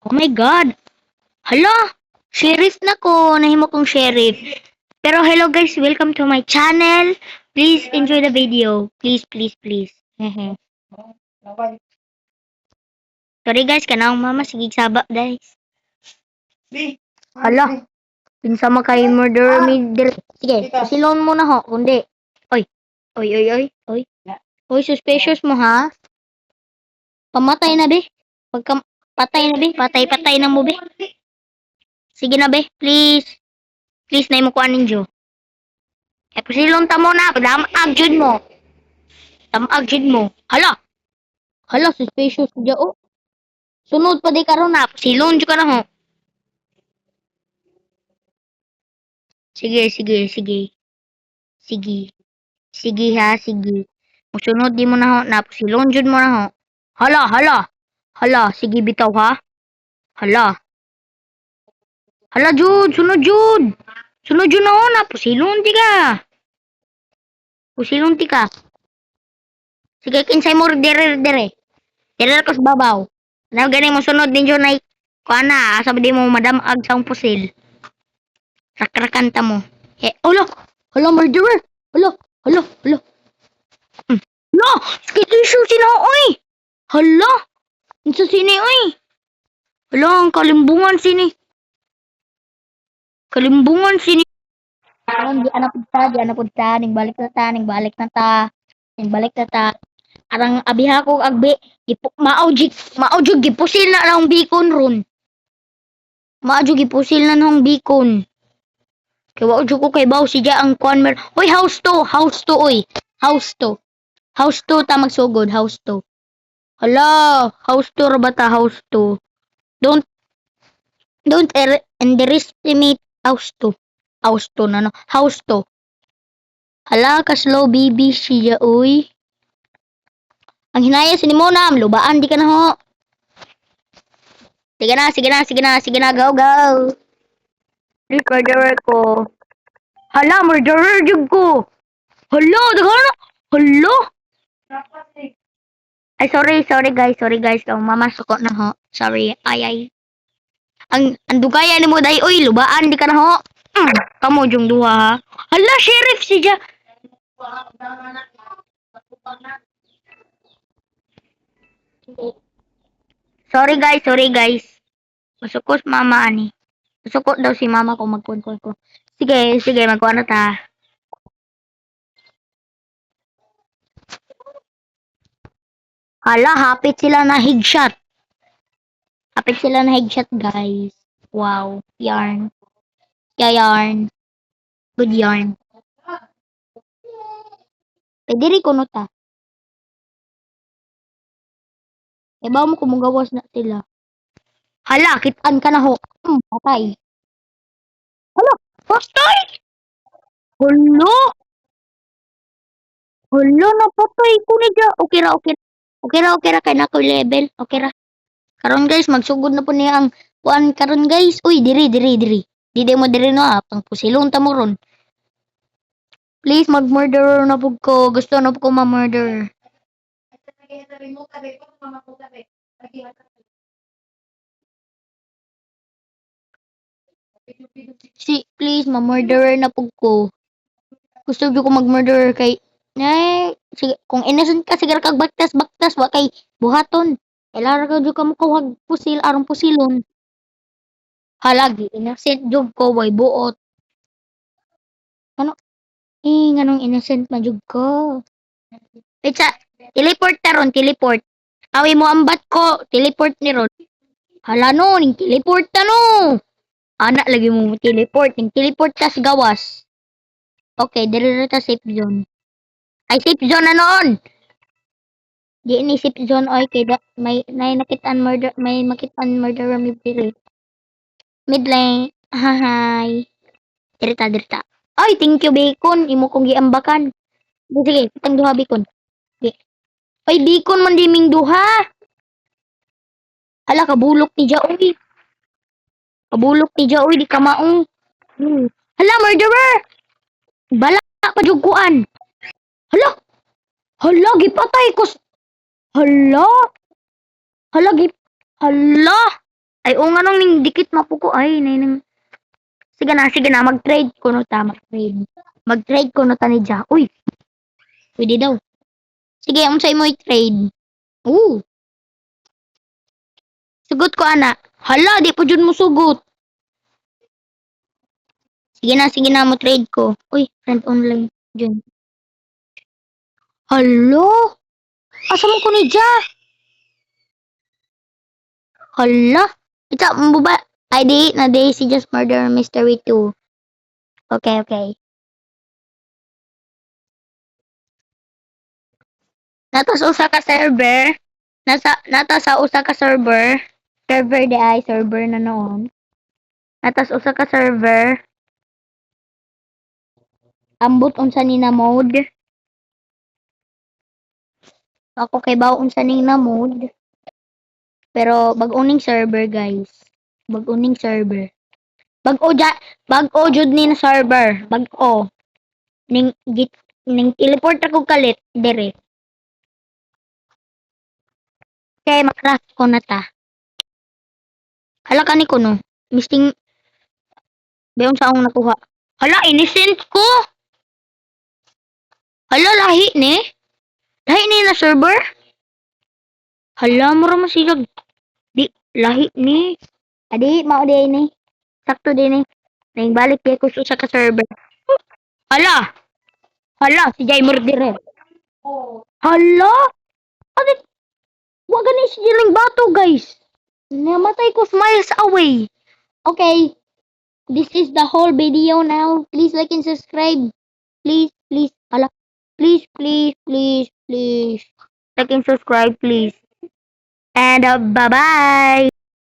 Oh my God! Hala! Sheriff na ko. Nahimo kong sheriff. Pero hello guys, welcome to my channel. Please enjoy the video. Please, please, please. Hehe. Sorry guys, kanang mama sige saba guys. Hala, pinsa man kay murder me sige, silon mo na ho kundi. Oy. Oy, oy, oy, oy. Oy, suspicious mo ha? Pamatay na be. Pagka patay na be, patay-patay na mo be. Sige na be, please. Please na imo kuan ninyo. E pasilon ta mo na, damag jud mo. Damag jud mo. Hala. Hala, suspicious dia oh. Sunod pa di karon na, pasilon jud ka na ho. Sige, sige, sige. Sige. Sige ha, sige. Musunod di mo na ho, na pasilon jud mo na ho. Hala, hala. Hala, sige bitaw ha. Hala. Hala jud, sunod jud. Sunod jud na ho na, pasilon di ka. Pasilon ti ka. Sige, kinsay mo dire dire. Dire ka sa babaw. Na gani mo sunod din jud na kuana, asa ba di mo madamag sa pusil. Rakrakan ta mo. Eh, olo. Hala, murderer. Hala, hala, hala. Hala, skate issue sina oy. Hala, unsa sini oy? Hala, ang kalimbungan sini. Kalimbungan sini. Aron di ana pud ta, ning balik na ta, ning balik na ta. Ning balik na ta. Arang abiha ko agbi, mao jud gipusil na lang bikon ron. Mao jud gipusil na nang bikon. Kaya wao jud ko kay baw siya ang kuan mer. Hoy, house to oy. House to. House to ta magsugod, house to. Hala, house to ra ba ta, house to. Don't underestimate house to. House to na no. House to. Hala, ka slow baby siya oy. Ang hinaya sini mo na, lubaan di ka na ho. Sige na, sige na, sige na, sige na, go, go. Murderer ko. Hala, murderer jud ko. Hala, daghan na. Hala. Ay, sorry guys. Mama suko na ho. Sorry, ay. Ang dugaya ni mo day, oy, lubaan di ka na ho. Kamo jung duha ha. Hala, sheriff siya. Sorry guys. Masukos mama ani. Masukot daw si mama ko magkuan ko. Sige, magkuan na ta. Hala, hapit sila na headshot. Hapit sila na headshot, guys. Wow, yarn. Yeah, yarn. Good yarn. Pwede rin kuno ta. E ba mo kumugawas na sila. Hala, kitaan ka na ho. Patay. Hala, patay! Hala! Hala, napatay ko na dyan. Okay ra, kaya na ko level. Okay ra. Karon guys, magsugod na po niya ang kuan karon guys. Uy, diri. Didi mo diri no ah. Pang pusilong ta mo ron. Please, mag-murderer na po ko. Gusto na po ko ma-murder. Please, ma-murderer na po ko. Gusto ko mag-murderer kay sige, kung innocent ka sige kag baktas wa kay buhaton. Ilara ka jud ka mo kawag pusil aron pusilon. Halagi innocent jud ko way buot. Ano? Nganong innocent man jud ko. Pizza, teleport ta ron, teleport. Awi mo ambat ko, teleport ni ron. Hala no, ning teleport ta no. Ana lagi mo teleport, ning teleport ta sa gawas. Okay, diri ta safe zone. Ay, safe zone na noon. Di ini safe zone oy kay may nakitaan murder mi diri. Midlane. Hi. Dirita. Ay, thank you bacon. Imo kong giambakan. Sige, kitang duha bacon. Ay, bacon man diming duha. Hala, kabulok ni Jaoy. Di ka maong. Hala, murderer. Bala pa juguan. Hala, gipatay ko. Hala. Hala. Ay, oo nga nung ning dikit mapuko. Ay, ning. Sige na, mag-trade ko no ta, mag-trade. Mag-trade ko no ta ni Ja. Uy, pwede daw. Sige, unsay mo i-trade? Oo, sugot ko ana. Hala, di pa jud mo sugot. Sige na, mo trade ko. Uy, friend online. Jun. Halo? Asa mo ko ni Ja? Hala? Ita, mo ba? Ay, di, na di si Just Murder Mystery 2. Okay, okay. Nata sa usa ka server. Nata sa usa ka server. Server di ay, server na noon. Nata sa usa ka server. Ambot unsa ni na mode. Ako kay bawo unsa ning na mode. Pero bag-oning server, guys. Bag-oning server. Bag-o jud ni na server. Bag-o. Ning teleport ako kalit dire. Kay makraft ko na ta. Hala kani ko no. Misting beon sa akong nakuha. Hala innocent ko. Hala lahi ni. Lahi ni na server. Hala mo ra masilag. Di lahi ni. Adi mao di ni. Sakto din ni. Ning balik kay ko sa ka server. Hala. Hala si Jaimur dire. Hala. Adi wa gani silang bato guys. Namatay ko miles away. Okay. This is the whole video now. Please like and subscribe. Please, please. Hala. Please, please, please, please. Like and subscribe, please. And bye-bye.